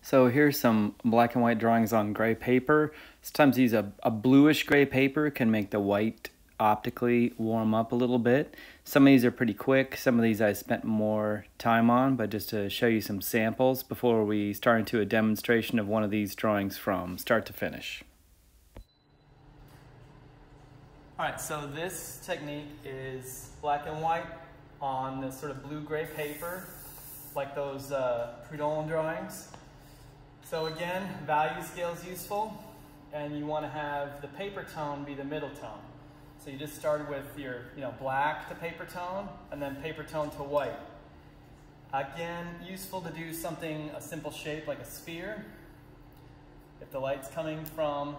So here's some black and white drawings on gray paper. Sometimes use a bluish gray paper can make the white optically warm up a little bit. Some of these are pretty quick. Some of these I spent more time on, but just to show you some samples before we start into a demonstration of one of these drawings from start to finish. Alright, so this technique is black and white on this sort of blue-gray paper, like those Prud'homme drawings. So again, value scale is useful, and you want to have the paper tone be the middle tone. So you just started with your black to paper tone, and then paper tone to white. Again, useful to do something, a simple shape like a sphere. If the light's coming from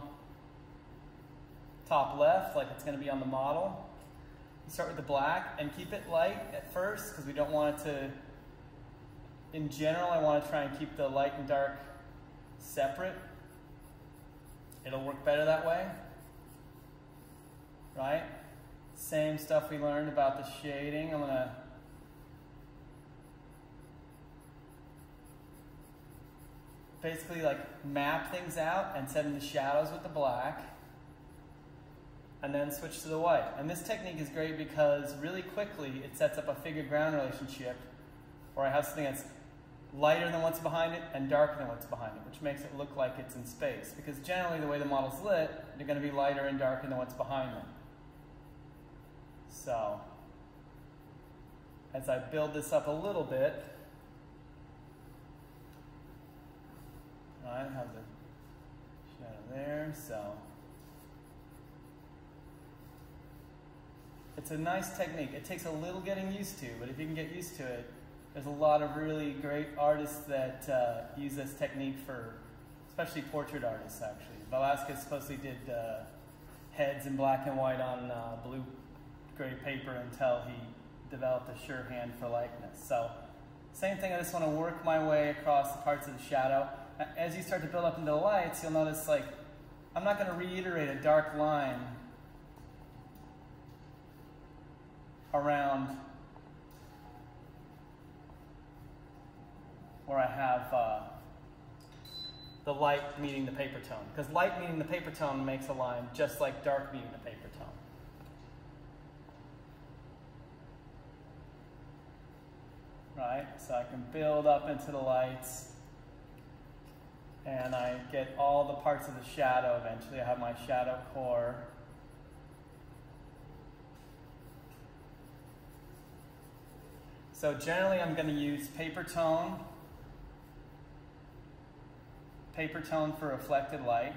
top left, like it's going to be on the model, you start with the black and keep it light at first, because we don't want it to, in general, I want to try and keep the light and dark separate. It'll work better that way, right? Same stuff we learned about the shading. I'm going to basically like map things out and set in the shadows with the black, and then switch to the white. And this technique is great because really quickly it sets up a figure-ground relationship where I have something that's lighter than what's behind it and darker than what's behind it, which makes it look like it's in space. Because generally the way the model's lit, they're going to be lighter and darker than what's behind them. So, as I build this up a little bit, I have the shadow there, so. It's a nice technique. It takes a little getting used to, but if you can get used to it, there's a lot of really great artists that use this technique for, especially portrait artists, actually. Velázquez supposedly did heads in black and white on blue-gray paper until he developed a sure hand for likeness. So, same thing, I just want to work my way across the parts of the shadow. As you start to build up into the lights, you'll notice, like, I'm not going to reiterate a dark line around where I have the light meeting the paper tone. Because light meeting the paper tone makes a line just like dark meeting the paper tone. Right? So I can build up into the lights, and I get all the parts of the shadow eventually. I have my shadow core. So generally I'm going to use paper tone for reflected light.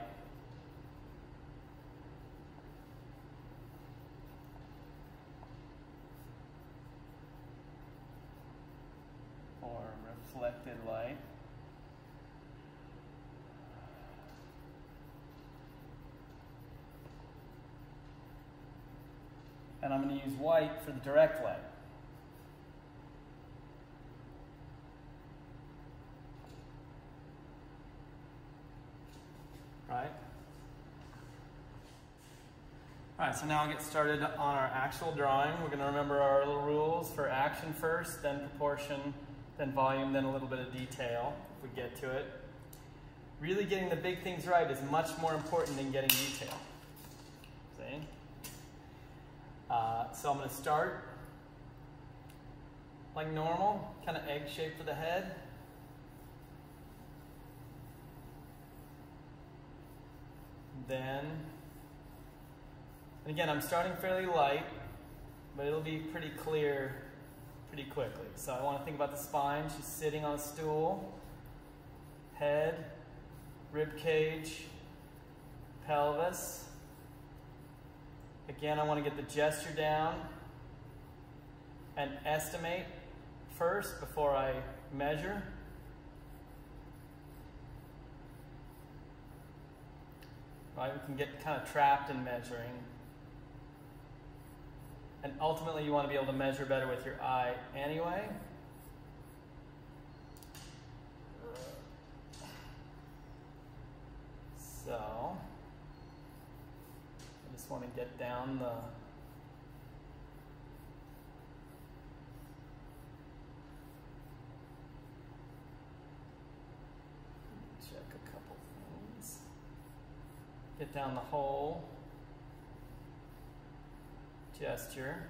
For reflected light. And I'm going to use white for the direct light. Right? Alright, so now I'll get started on our actual drawing. We're going to remember our little rules for action first, then proportion, then volume, then a little bit of detail, if we get to it. Really getting the big things right is much more important than getting detail. See? So I'm going to start like normal, kind of egg shape for the head. Then, and again, I'm starting fairly light, but it'll be pretty clear pretty quickly. So I want to think about the spine. She's sitting on a stool. Head, rib cage, pelvis. Again, I want to get the gesture down and estimate first before I measure. Right, we can get kind of trapped in measuring. And ultimately you want to be able to measure better with your eye anyway. So, I just want to get down the get down the whole gesture.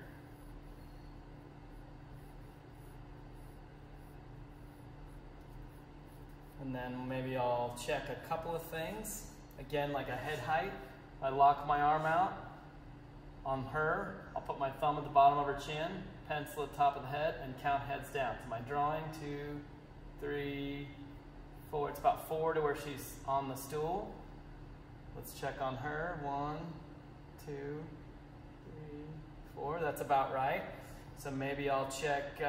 And then maybe I'll check a couple of things. Again, like a head height. I lock my arm out on her. I'll put my thumb at the bottom of her chin, pencil at the top of the head, and count heads down. So my drawing, 2, 3, 4. It's about 4 to where she's on the stool. Let's check on her. 1, 2, 3, 4. That's about right. So maybe I'll check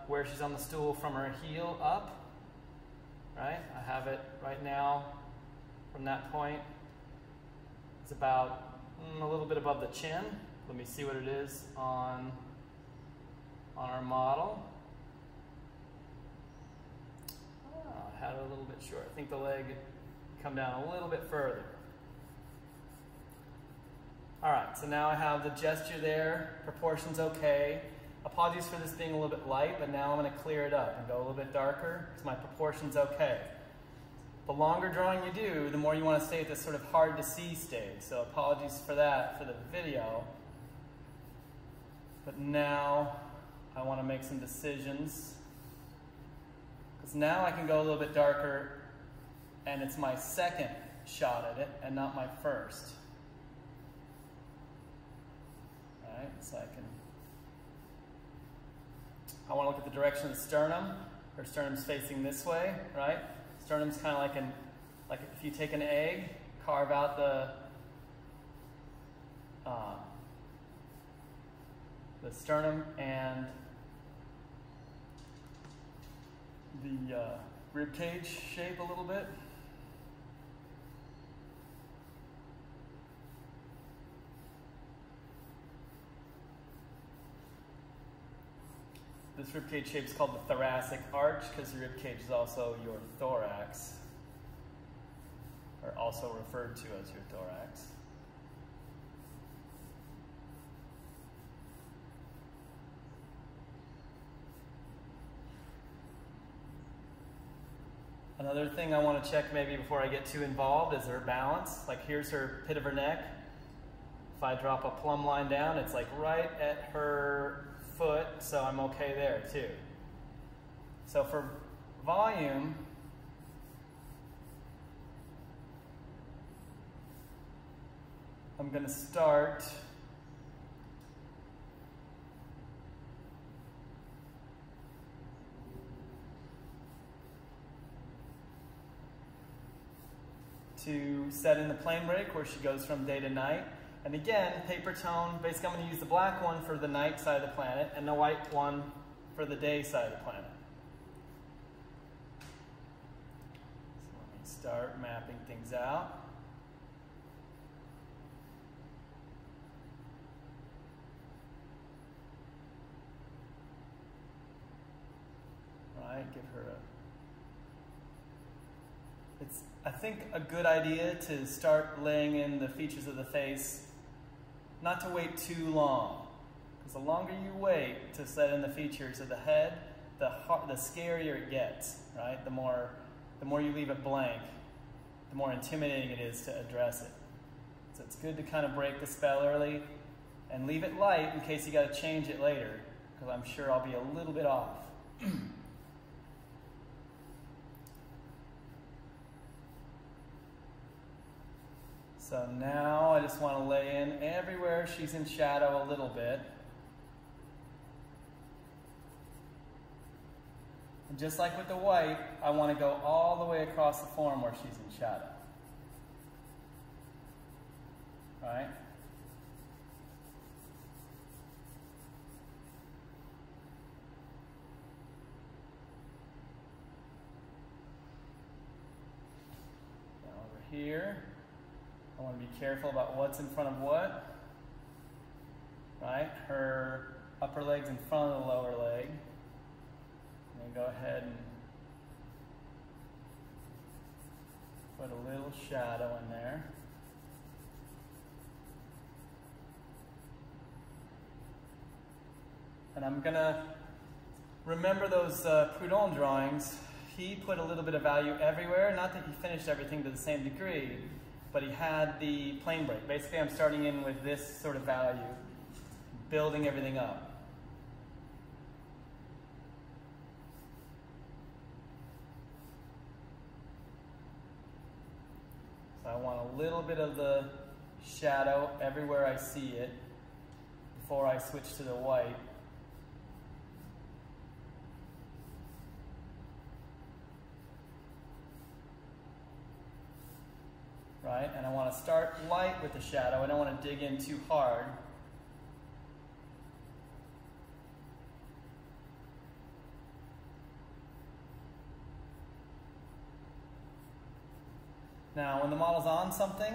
where she's on the stool from her heel up. Right? I have it right now from that point. It's about a little bit above the chin. Let me see what it is on our model. I had it a little bit short. I think the leg come down a little bit further. All right, so now I have the gesture there, proportions okay. Apologies for this being a little bit light, but now I'm going to clear it up and go a little bit darker because my proportion's okay. The longer drawing you do, the more you want to stay at this sort of hard to see stage. So apologies for that for the video. But now I want to make some decisions. Because now I can go a little bit darker and it's my second shot at it and not my first. All right, so I want to look at the direction of the sternum. Her sternum's facing this way, right? Sternum's kind of like if you take an egg, carve out the sternum and the rib cage shape a little bit. This ribcage shape is called the thoracic arch because the ribcage is also your thorax, or also referred to as your thorax. Another thing I want to check maybe before I get too involved is her balance. Like here's her pit of her neck. If I drop a plumb line down, it's like right at her foot, so I'm okay there too. So for volume, I'm going to start to set in the plane break where she goes from day to night. And again, paper tone, basically I'm going to use the black one for the night side of the planet and the white one for the day side of the planet. So let me start mapping things out. Right, give her it's, I think, a good idea to start laying in the features of the face, not to wait too long. Because the longer you wait to set in the features of the head, the scarier it gets, right? The more you leave it blank, the more intimidating it is to address it. So it's good to kind of break the spell early and leave it light in case you got to change it later, because I'm sure I'll be a little bit off. So now I just want to lay in everywhere she's in shadow a little bit. And just like with the white, I want to go all the way across the form where she's in shadow. All right? Now over here. I want to be careful about what's in front of what, right? Her upper leg's in front of the lower leg. And then go ahead and put a little shadow in there. And I'm going to remember those Prud'homme drawings. He put a little bit of value everywhere. Not that he finished everything to the same degree, but he had the plane break. Basically, I'm starting in with this sort of value, building everything up. So I want a little bit of the shadow everywhere I see it before I switch to the white. Right? And I want to start light with the shadow. I don't want to dig in too hard. Now, when the model's on something,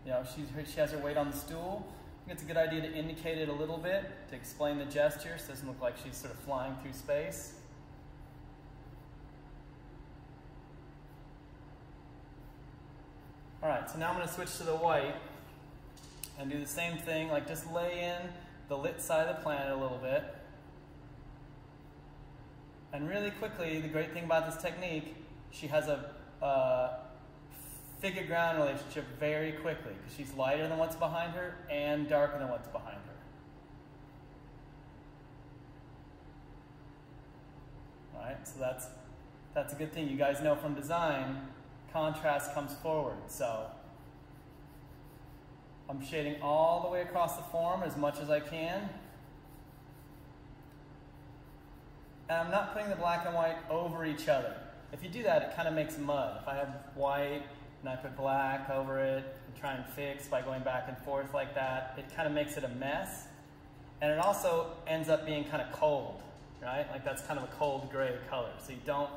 you know, she has her weight on the stool, I think it's a good idea to indicate it a little bit to explain the gesture so it doesn't look like she's sort of flying through space. All right, so now I'm going to switch to the white and do the same thing, like just lay in the lit side of the planet a little bit. And really quickly, the great thing about this technique, she has a figure-ground relationship very quickly because she's lighter than what's behind her and darker than what's behind her. All right, so that's a good thing. You guys know from design, contrast comes forward. So I'm shading all the way across the form as much as I can. And I'm not putting the black and white over each other. If you do that, it kind of makes mud. If I have white and I put black over it and try and fix by going back and forth like that, it kind of makes it a mess. And it also ends up being kind of cold, right? Like that's kind of a cold gray color. So you don't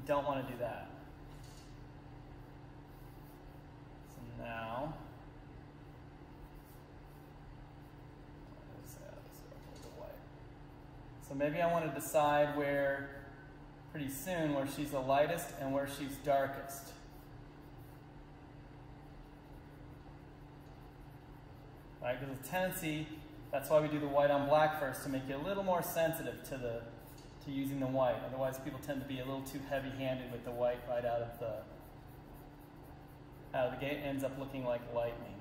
want to do that. So now, so maybe I want to decide pretty soon where she's the lightest and where she's darkest. Right, because the tendency, that's why we do the white on black first, to make you a little more sensitive to using the white. Otherwise, people tend to be a little too heavy-handed with the white right out of the gate. It ends up looking like lightning.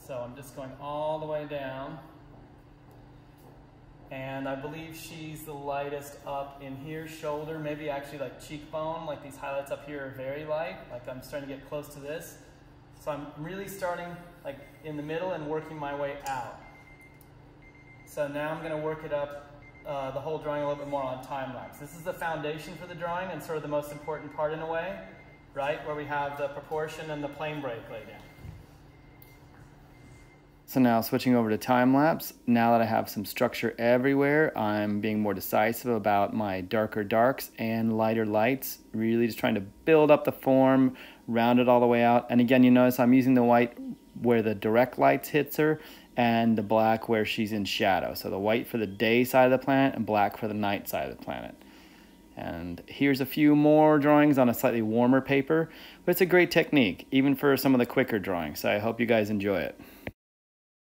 So I'm just going all the way down. And I believe she's the lightest up in here, shoulder, maybe actually like cheekbone, like these highlights up here are very light, like I'm starting to get close to this. So I'm really starting like in the middle and working my way out. So now I'm going to work it up, the whole drawing a little bit more on time lapse. This is the foundation for the drawing and sort of the most important part in a way, right? Where we have the proportion and the plane break laid down. So now switching over to time-lapse, now that I have some structure everywhere, I'm being more decisive about my darker darks and lighter lights, really just trying to build up the form, round it all the way out. And again, you notice I'm using the white where the direct lights hits her and the black where she's in shadow. So the white for the day side of the planet and black for the night side of the planet. And here's a few more drawings on a slightly warmer paper, but it's a great technique, even for some of the quicker drawings. So I hope you guys enjoy it.